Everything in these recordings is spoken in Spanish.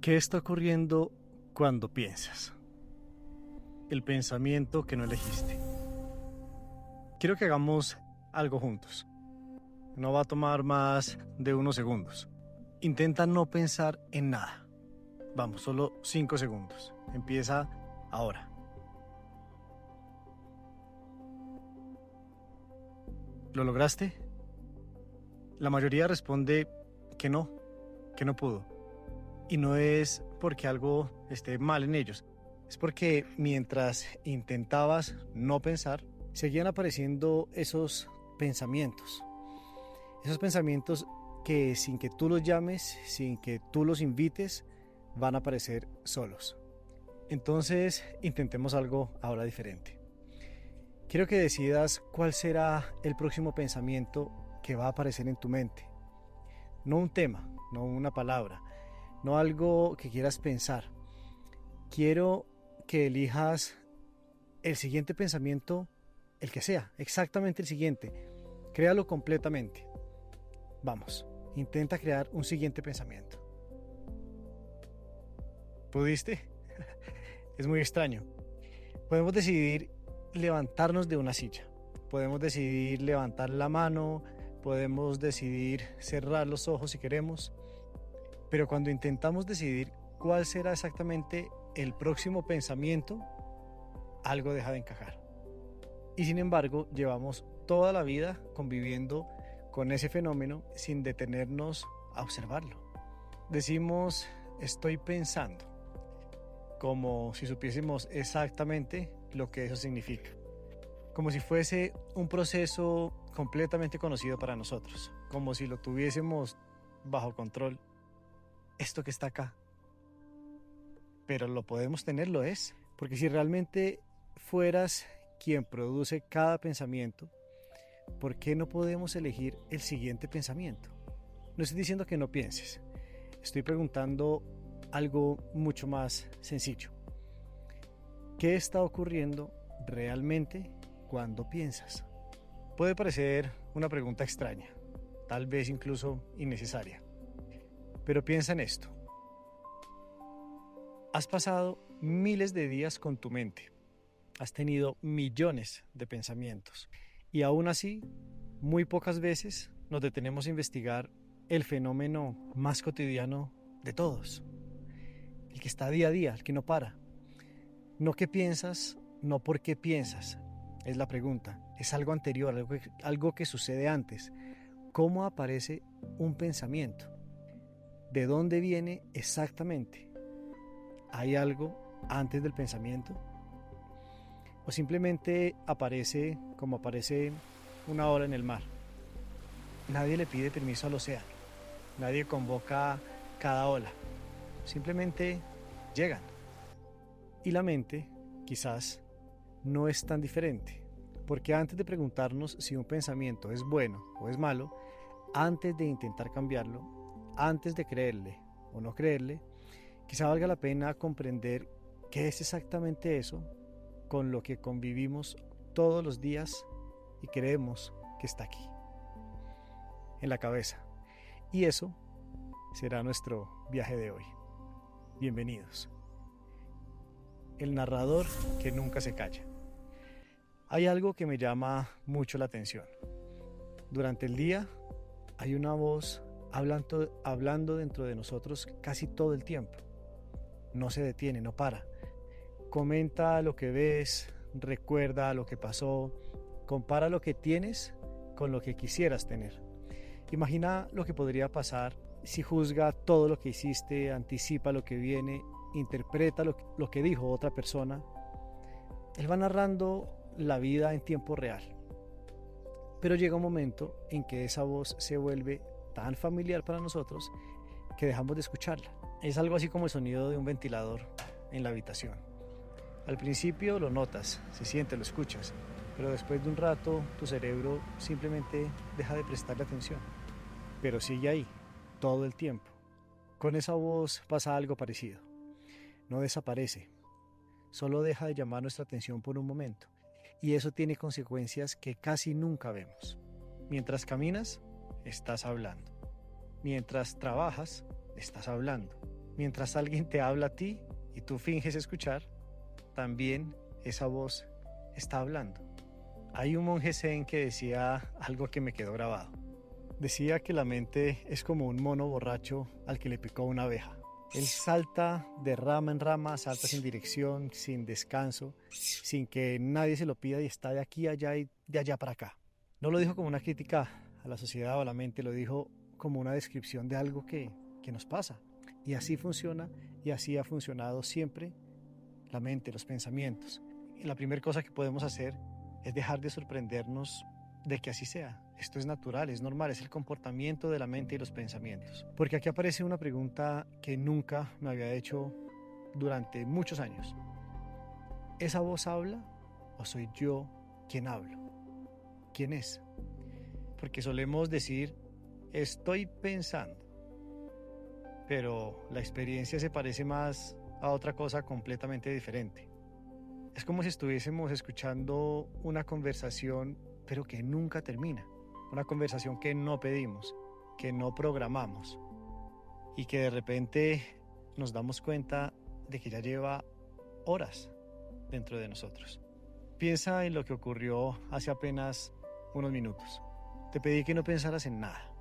¿Qué está ocurriendo cuando piensas? El pensamiento que no elegiste. Quiero que hagamos algo juntos. No va a tomar más de unos segundos. Intenta no pensar en nada. Vamos, solo 5 segundos. Empieza ahora. ¿Lo lograste? La mayoría responde que no pudo. Y no es porque algo esté mal en ellos. Es porque mientras intentabas no pensar, seguían apareciendo esos pensamientos. Esos pensamientos que sin que tú los llames, sin que tú los invites, van a aparecer solos. Entonces, intentemos algo ahora diferente. Quiero que decidas cuál será el próximo pensamiento que va a aparecer en tu mente. No un tema, no una palabra, no algo que quieras pensar. Quiero que elijas el siguiente pensamiento, el que sea, exactamente el siguiente. Créalo completamente. Vamos, intenta crear un siguiente pensamiento. ¿Pudiste? Es muy extraño. Podemos decidir levantarnos de una silla. Podemos decidir levantar la mano. Podemos decidir cerrar los ojos si queremos. Pero cuando intentamos decidir cuál será exactamente el próximo pensamiento, algo deja de encajar. Y sin embargo, llevamos toda la vida conviviendo con ese fenómeno sin detenernos a observarlo. Decimos, estoy pensando, como si supiésemos exactamente lo que eso significa. Como si fuese un proceso completamente conocido para nosotros. Como si lo tuviésemos bajo control. Esto que está acá. Pero lo podemos tener, lo es. Porque si realmente fueras quien produce cada pensamiento, ¿por qué no podemos elegir el siguiente pensamiento? No estoy diciendo que no pienses. Estoy preguntando algo mucho más sencillo. ¿Qué está ocurriendo realmente cuando piensas? Puede parecer una pregunta extraña, tal vez incluso innecesaria. Pero piensa en esto. Has pasado miles de días con tu mente. Has tenido millones de pensamientos. Y aún así, muy pocas veces nos detenemos a investigar el fenómeno más cotidiano de todos. El que está día a día, el que no para. No qué piensas, no por qué piensas, es la pregunta. Es algo anterior, algo que sucede antes. ¿Cómo aparece un pensamiento? ¿De dónde viene exactamente? ¿Hay algo antes del pensamiento? ¿O simplemente aparece como aparece una ola en el mar? Nadie le pide permiso al océano. Nadie convoca cada ola. Simplemente llegan. Y la mente, quizás, no es tan diferente. Porque antes de preguntarnos si un pensamiento es bueno o es malo, antes de intentar cambiarlo, antes de creerle o no creerle, quizá valga la pena comprender qué es exactamente eso con lo que convivimos todos los días y creemos que está aquí, en la cabeza. Y eso será nuestro viaje de hoy. Bienvenidos. El narrador que nunca se calla. Hay algo que me llama mucho la atención. Durante el día hay una voz hablando dentro de nosotros casi todo el tiempo. No se detiene, no para. Comenta lo que ves, recuerda lo que pasó, compara lo que tienes con lo que quisieras tener. Imagina lo que podría pasar si juzga todo lo que hiciste, anticipa lo que viene, interpreta lo que dijo otra persona. Él va narrando la vida en tiempo real. Pero llega un momento en que esa voz se vuelve tan familiar para nosotros que dejamos de escucharla. Es algo así como el sonido de un ventilador en la habitación. Al principio lo notas, se siente, lo escuchas, pero después de un rato tu cerebro simplemente deja de prestarle atención. Pero sigue ahí, todo el tiempo. Con esa voz pasa algo parecido. No desaparece, solo deja de llamar nuestra atención por un momento. Y eso tiene consecuencias que casi nunca vemos. Mientras caminas, estás hablando. Mientras trabajas, estás hablando. Mientras alguien te habla a ti y tú finges escuchar, también esa voz está hablando. Hay un monje zen que decía algo que me quedó grabado. Decía que la mente es como un mono borracho al que le picó una abeja. Él salta de rama en rama, salta sin dirección, sin descanso, sin que nadie se lo pida y está de aquí a allá y de allá para acá. No lo dijo como una crítica a la sociedad o a la mente, lo dijo como una descripción de algo que nos pasa. Y así funciona y así ha funcionado siempre la mente, los pensamientos. Y la primera cosa que podemos hacer es dejar de sorprendernos de que así sea. Esto es natural, es normal, es el comportamiento de la mente y los pensamientos. Porque aquí aparece una pregunta que nunca me había hecho durante muchos años. ¿Esa voz habla o soy yo quien hablo? ¿Quién es? Porque solemos decir, estoy pensando, pero la experiencia se parece más a otra cosa completamente diferente. Es como si estuviésemos escuchando una conversación, pero que nunca termina. Una conversación que no pedimos, que no programamos y que de repente nos damos cuenta de que ya lleva horas dentro de nosotros. Piensa en lo que ocurrió hace apenas unos minutos. Te pedí que no pensaras en nada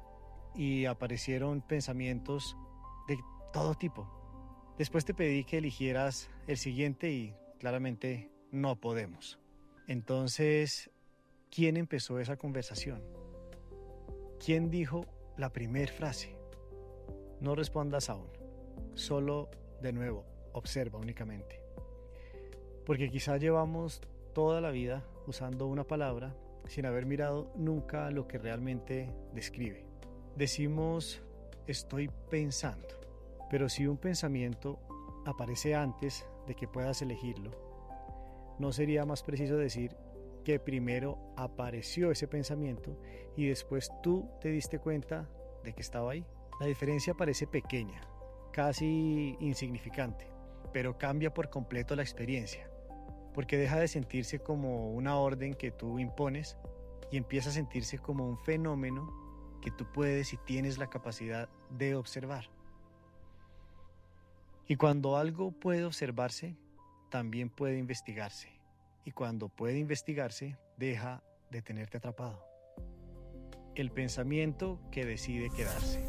y aparecieron pensamientos de todo tipo. Después te pedí que eligieras el siguiente y claramente no podemos. Entonces, ¿quién empezó esa conversación? ¿Quién dijo la primera frase? No respondas aún. Solo, de nuevo, observa únicamente. Porque quizá llevamos toda la vida usando una palabra sin haber mirado nunca lo que realmente describe. Decimos, estoy pensando. Pero si un pensamiento aparece antes de que puedas elegirlo, ¿no sería más preciso decir que primero apareció ese pensamiento y después tú te diste cuenta de que estaba ahí? La diferencia parece pequeña, casi insignificante, pero cambia por completo la experiencia, porque deja de sentirse como una orden que tú impones y empieza a sentirse como un fenómeno que tú puedes y tienes la capacidad de observar. Y cuando algo puede observarse, también puede investigarse. Y cuando puede investigarse, deja de tenerte atrapado. El pensamiento que decide quedarse.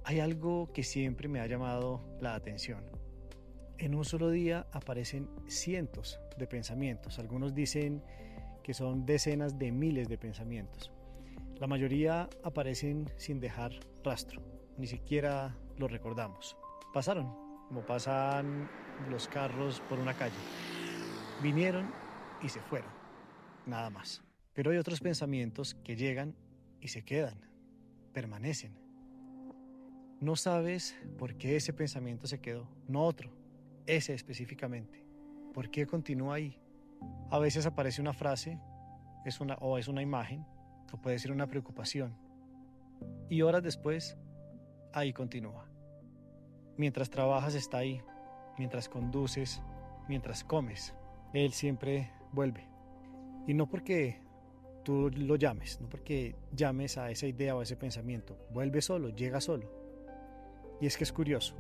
Hay algo que siempre me ha llamado la atención. En un solo día aparecen cientos de pensamientos. Algunos dicen que son decenas de miles de pensamientos. La mayoría aparecen sin dejar rastro. Ni siquiera los recordamos. Pasaron, como pasan los carros por una calle. Vinieron y se fueron, nada más. Pero hay otros pensamientos que llegan y se quedan, permanecen. No sabes por qué ese pensamiento se quedó, no otro, ese específicamente. ¿Por qué continúa ahí? A veces aparece una frase, es una imagen, o puede ser una preocupación. Y horas después, ahí continúa. Mientras trabajas está ahí, mientras conduces, mientras comes, él siempre vuelve. Y no porque tú lo llames, no porque llames a esa idea o a ese pensamiento, vuelve solo, llega solo. Y es que es curioso.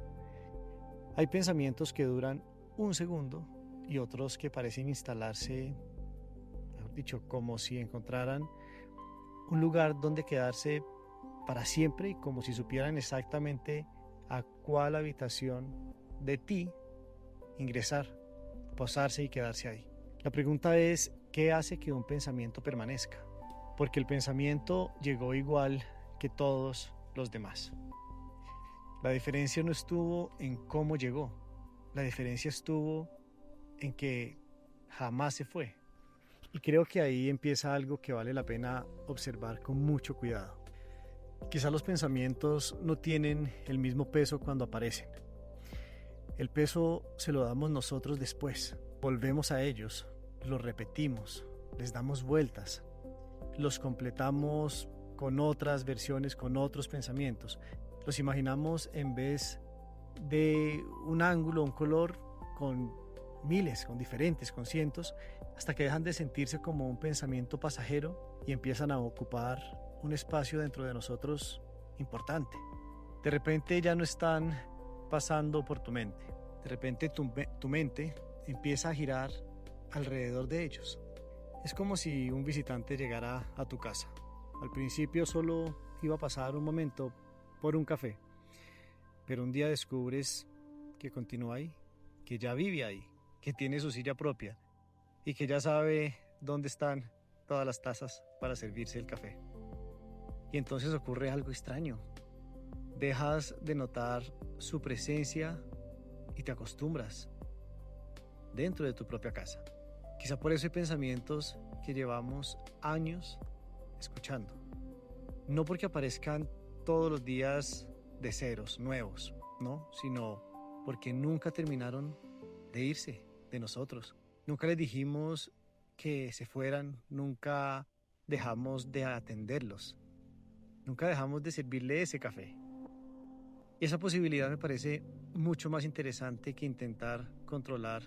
Hay pensamientos que duran un segundo y otros que parecen instalarse, mejor dicho, como si encontraran un lugar donde quedarse para siempre y como si supieran exactamente a cuál habitación de ti ingresar, posarse y quedarse ahí. La pregunta es, ¿qué hace que un pensamiento permanezca? Porque el pensamiento llegó igual que todos los demás. La diferencia no estuvo en cómo llegó, la diferencia estuvo en que jamás se fue. Y creo que ahí empieza algo que vale la pena observar con mucho cuidado. Quizá los pensamientos no tienen el mismo peso cuando aparecen. El peso se lo damos nosotros después. Volvemos a ellos, los repetimos, les damos vueltas, los completamos con otras versiones, con otros pensamientos. Los imaginamos en vez de un ángulo, un color, con miles, con diferentes, con cientos, hasta que dejan de sentirse como un pensamiento pasajero y empiezan a ocupar un espacio dentro de nosotros importante. De repente ya no están pasando por tu mente. De repente tu mente empieza a girar alrededor de ellos. Es como si un visitante llegara a tu casa. Al principio solo iba a pasar un momento por un café, pero un día descubres que continúa ahí, que ya vive ahí, que tiene su silla propia y que ya sabe dónde están todas las tazas para servirse el café. Y entonces ocurre algo extraño. Dejas de notar su presencia y te acostumbras dentro de tu propia casa. Quizá por eso hay pensamientos que llevamos años escuchando. No porque aparezcan todos los días de ceros, nuevos, ¿no? Sino porque nunca terminaron de irse de nosotros. Nunca les dijimos que se fueran, nunca dejamos de atenderlos, nunca dejamos de servirle ese café. Y esa posibilidad me parece mucho más interesante que intentar controlar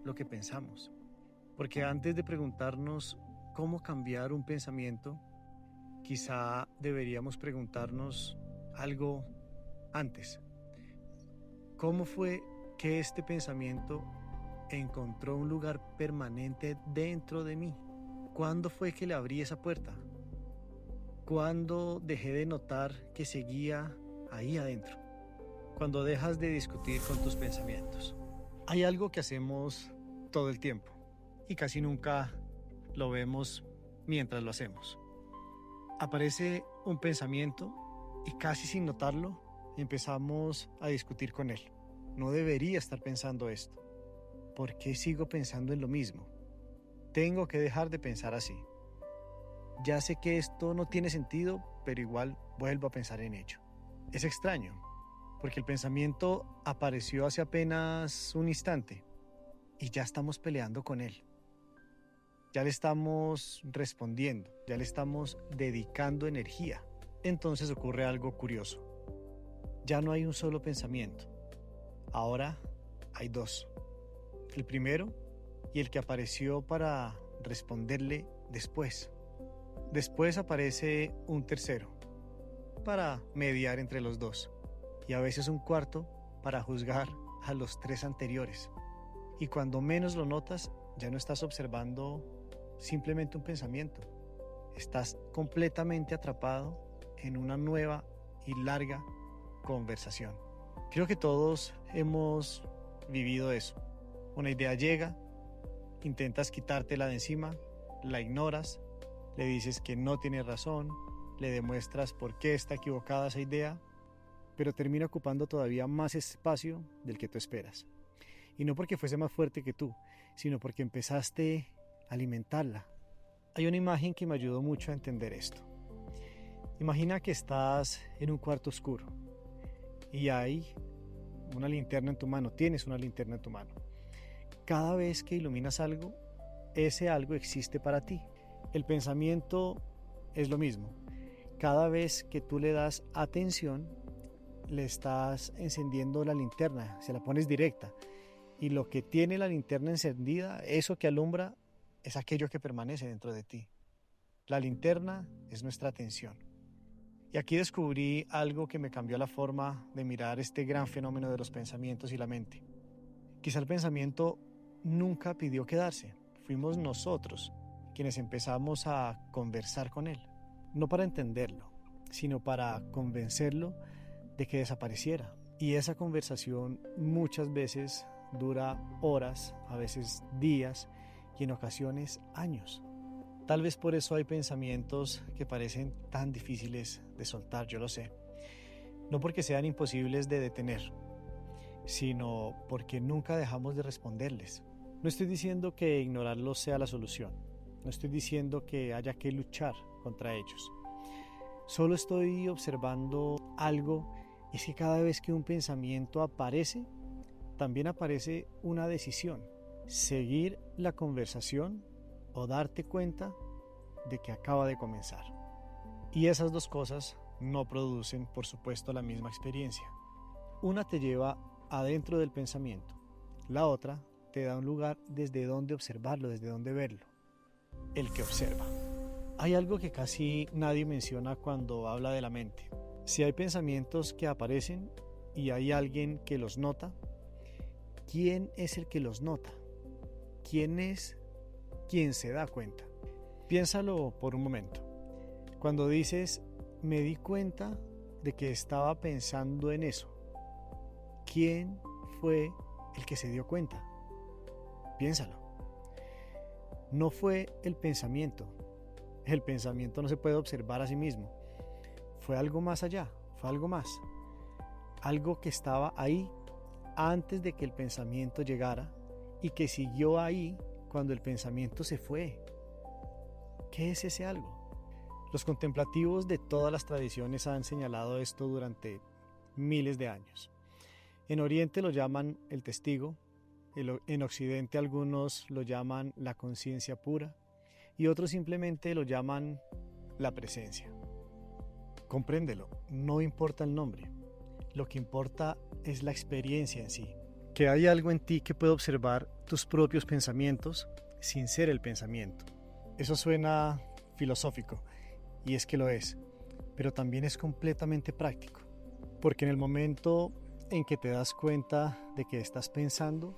lo que pensamos. Porque antes de preguntarnos cómo cambiar un pensamiento, quizá deberíamos preguntarnos algo antes. ¿Cómo fue que este pensamiento encontró un lugar permanente dentro de mí? ¿Cuándo fue que le abrí esa puerta? ¿Cuándo dejé de notar que seguía ahí adentro? Cuando dejas de discutir con tus pensamientos. Hay algo que hacemos todo el tiempo y casi nunca lo vemos mientras lo hacemos. Aparece un pensamiento y casi sin notarlo empezamos a discutir con él. No debería estar pensando esto. ¿Por qué sigo pensando en lo mismo? Tengo que dejar de pensar así. Ya sé que esto no tiene sentido, pero igual vuelvo a pensar en ello. Es extraño, porque el pensamiento apareció hace apenas un instante y ya estamos peleando con él. Ya le estamos respondiendo, ya le estamos dedicando energía. Entonces ocurre algo curioso. Ya no hay un solo pensamiento. Ahora hay dos. El primero y el que apareció para responderle después. Después aparece un tercero para mediar entre los dos. Y a veces un cuarto para juzgar a los tres anteriores. Y cuando menos lo notas, ya no estás observando simplemente un pensamiento. Estás completamente atrapado en una nueva y larga conversación. Creo que todos hemos vivido eso. Una idea llega, intentas quitártela de encima, la ignoras, le dices que no tiene razón, le demuestras por qué está equivocada esa idea, pero termina ocupando todavía más espacio del que tú esperas. Y no porque fuese más fuerte que tú, sino porque empezaste a alimentarla. Hay una imagen que me ayudó mucho a entender esto. Imagina que estás en un cuarto oscuro y hay una linterna en tu mano, tienes una linterna en tu mano. Cada vez que iluminas algo, ese algo existe para ti. El pensamiento es lo mismo. Cada vez que tú le das atención, le estás encendiendo la linterna, se la pones directa. Y lo que tiene la linterna encendida, eso que alumbra, es aquello que permanece dentro de ti. La linterna es nuestra atención. Y aquí descubrí algo que me cambió la forma de mirar este gran fenómeno de los pensamientos y la mente. Quizá el pensamiento nunca pidió quedarse. Fuimos nosotros quienes empezamos a conversar con él. No para entenderlo, sino para convencerlo de que desapareciera. Y esa conversación muchas veces dura horas, a veces días y en ocasiones años. Tal vez por eso hay pensamientos que parecen tan difíciles de soltar, yo lo sé. No porque sean imposibles de detener, sino porque nunca dejamos de responderles. No estoy diciendo que ignorarlos sea la solución. No estoy diciendo que haya que luchar contra ellos. Solo estoy observando algo, es que cada vez que un pensamiento aparece, también aparece una decisión. Seguir la conversación o darte cuenta de que acaba de comenzar. Y esas dos cosas no producen, por supuesto, la misma experiencia. Una te lleva adentro del pensamiento, la otra te da un lugar desde donde observarlo, desde donde verlo. El que observa. Hay algo que casi nadie menciona cuando habla de la mente. Si hay pensamientos que aparecen, y hay alguien que los nota, ¿quién es el que los nota? ¿Quién es quien se da cuenta? Piénsalo por un momento. Cuando dices, me di cuenta de que estaba pensando en eso, ¿quién fue el que se dio cuenta? Piénsalo. No fue el pensamiento. El pensamiento no se puede observar a sí mismo. Fue algo más allá, fue algo más. Algo que estaba ahí antes de que el pensamiento llegara y que siguió ahí cuando el pensamiento se fue. ¿Qué es ese algo? Los contemplativos de todas las tradiciones han señalado esto durante miles de años. En Oriente lo llaman el testigo, en Occidente algunos lo llaman la conciencia pura y otros simplemente lo llaman la presencia. Compréndelo, no importa el nombre, lo que importa es la experiencia en sí, que hay algo en ti que puede observar tus propios pensamientos sin ser el pensamiento. Eso suena filosófico, y es que lo es, pero también es completamente práctico, porque en el momento en que te das cuenta de que estás pensando,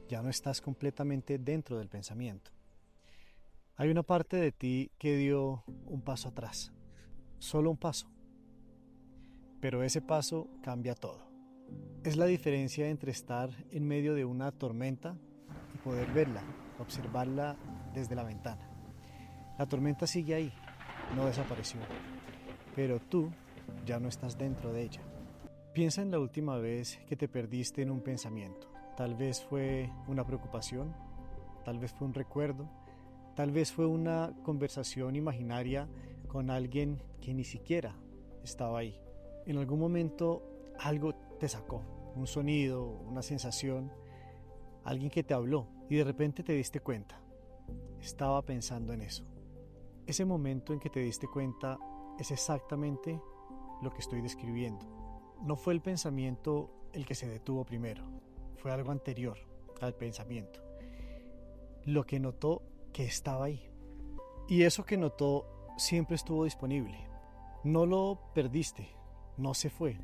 ya no estás completamente dentro del pensamiento. Hay una parte de ti que dio un paso atrás, solo un paso, pero ese paso cambia todo. Es la diferencia entre estar en medio de una tormenta y poder verla, observarla desde la ventana. La tormenta sigue ahí, no desapareció, pero tú ya no estás dentro de ella. Piensa en la última vez que te perdiste en un pensamiento. Tal vez fue una preocupación, tal vez fue un recuerdo, tal vez fue una conversación imaginaria con alguien que ni siquiera estaba ahí. En algún momento algo te sacó, un sonido, una sensación, alguien que te habló y de repente te diste cuenta. Estaba pensando en eso. Ese momento en que te diste cuenta es exactamente lo que estoy describiendo. No fue el pensamiento el que se detuvo primero, fue algo anterior al pensamiento. Lo que notó que estaba ahí. Y eso que notó siempre estuvo disponible. No lo perdiste, no se fue.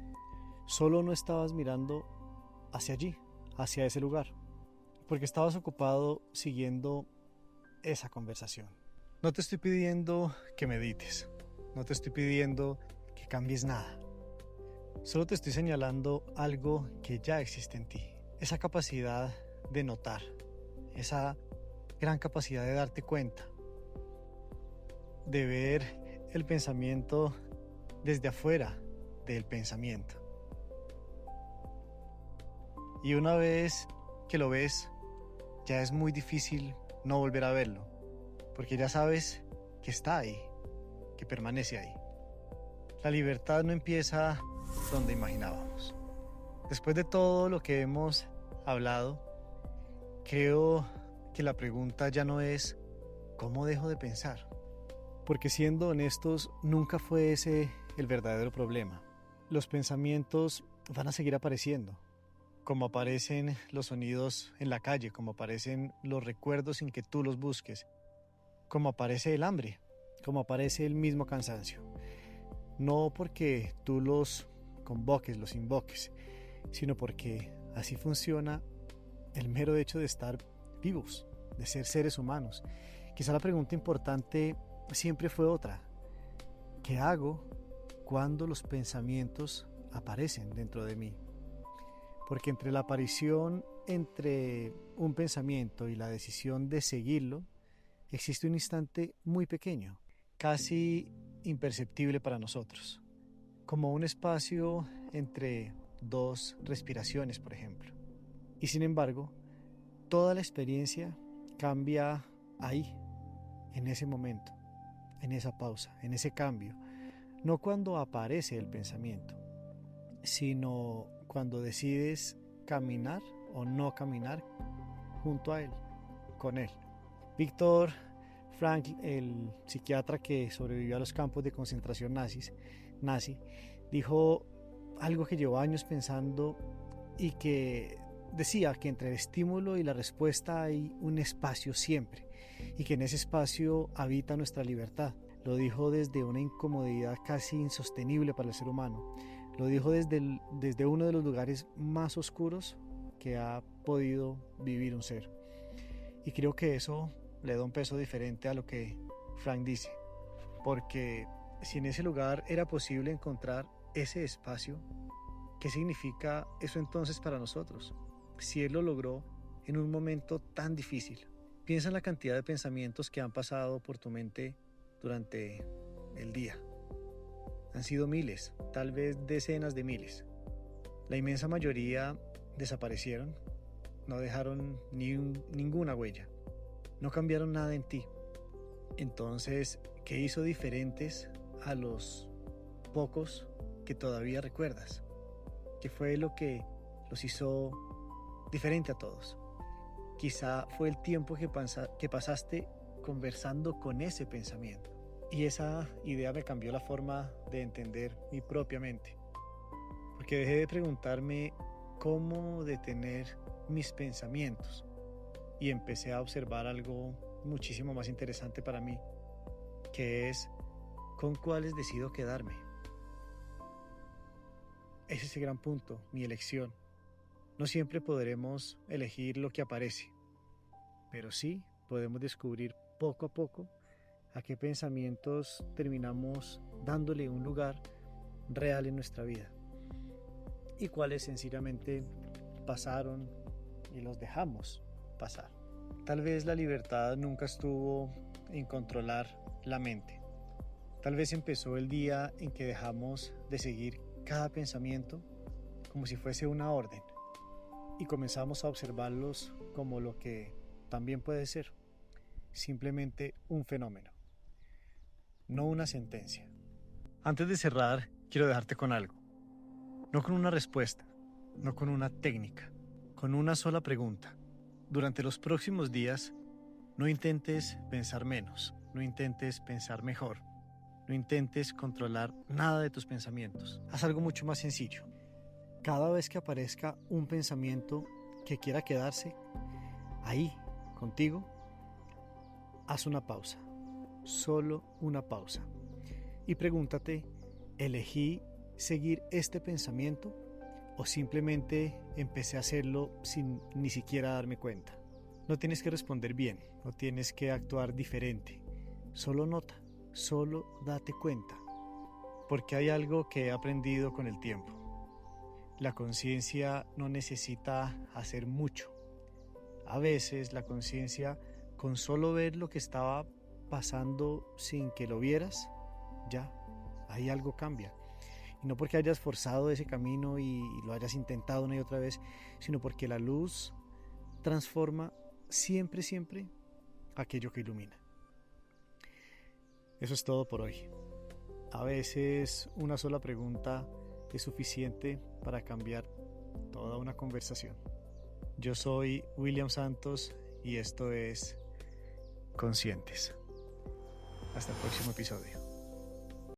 Solo no estabas mirando hacia allí, hacia ese lugar, porque estabas ocupado siguiendo esa conversación. No te estoy pidiendo que medites, no te estoy pidiendo que cambies nada. Solo te estoy señalando algo que ya existe en ti. Esa capacidad de notar, esa gran capacidad de darte cuenta, de ver el pensamiento desde afuera del pensamiento. Y una vez que lo ves, ya es muy difícil no volver a verlo, porque ya sabes que está ahí, que permanece ahí. La libertad no empieza donde imaginábamos. Después de todo lo que hemos hablado, creo que la pregunta ya no es ¿cómo dejo de pensar? Porque siendo honestos, nunca fue ese el verdadero problema. Los pensamientos van a seguir apareciendo, como aparecen los sonidos en la calle, como aparecen los recuerdos sin que tú los busques, como aparece el hambre, como aparece el mismo cansancio. No porque tú los convoques, los invoques, sino porque así funciona el mero hecho de estar vivos, de ser seres humanos. Quizá la pregunta importante siempre fue otra. ¿Qué hago cuando los pensamientos aparecen dentro de mí? Porque entre la aparición entre un pensamiento y la decisión de seguirlo, existe un instante muy pequeño, casi imperceptible para nosotros, como un espacio entre dos respiraciones, por ejemplo. Y sin embargo, toda la experiencia cambia ahí, en ese momento, en esa pausa, en ese cambio. No cuando aparece el pensamiento, sino cuando decides caminar o no caminar junto a él, con él. Viktor Frankl, el psiquiatra que sobrevivió a los campos de concentración nazi, dijo algo que llevó años pensando y que decía que entre el estímulo y la respuesta hay un espacio siempre y que en ese espacio habita nuestra libertad. Lo dijo desde una incomodidad casi insostenible para el ser humano. Lo dijo desde uno de los lugares más oscuros que ha podido vivir un ser. Y creo que eso le da un peso diferente a lo que Frank dice. Porque si en ese lugar era posible encontrar ese espacio, ¿qué significa eso entonces para nosotros? Si él lo logró en un momento tan difícil. Piensa en la cantidad de pensamientos que han pasado por tu mente durante el día. Han sido miles, tal vez decenas de miles. La inmensa mayoría desaparecieron, no dejaron ninguna huella, no cambiaron nada en ti. Entonces, ¿qué hizo diferentes a los pocos que todavía recuerdas? ¿Qué fue lo que los hizo diferente a todos? Quizá fue el tiempo que pasaste conversando con ese pensamiento. Y esa idea me cambió la forma de entender mi propia mente. Porque dejé de preguntarme cómo detener mis pensamientos. Y empecé a observar algo muchísimo más interesante para mí, que es con cuáles decido quedarme. Ese es el gran punto, mi elección. No siempre podremos elegir lo que aparece, pero sí podemos descubrir poco a poco a qué pensamientos terminamos dándole un lugar real en nuestra vida y cuáles sencillamente pasaron y los dejamos pasar. Tal vez la libertad nunca estuvo en controlar la mente. Tal vez empezó el día en que dejamos de seguir cada pensamiento como si fuese una orden y comenzamos a observarlos como lo que también puede ser, simplemente un fenómeno, no una sentencia. Antes de cerrar, quiero dejarte con algo, no con una respuesta, no con una técnica, con una sola pregunta. Durante los próximos días, no intentes pensar menos, no intentes pensar mejor, no intentes controlar nada de tus pensamientos. Haz algo mucho más sencillo. Cada vez que aparezca un pensamiento que quiera quedarse ahí contigo, haz una pausa, solo una pausa. Y pregúntate, ¿elegí seguir este pensamiento o simplemente empecé a hacerlo sin ni siquiera darme cuenta? No tienes que responder bien, no tienes que actuar diferente. Solo nota, solo date cuenta. Porque hay algo que he aprendido con el tiempo. La conciencia no necesita hacer mucho. A veces la conciencia, con solo ver lo que estaba pasando sin que lo vieras, ya, ahí algo cambia. Y no porque hayas forzado ese camino y lo hayas intentado una y otra vez, sino porque la luz transforma siempre aquello que ilumina. Eso es todo por hoy. A veces una sola pregunta es suficiente para cambiar toda una conversación. Yo soy William Santos y esto es Conscientes. Hasta el próximo episodio.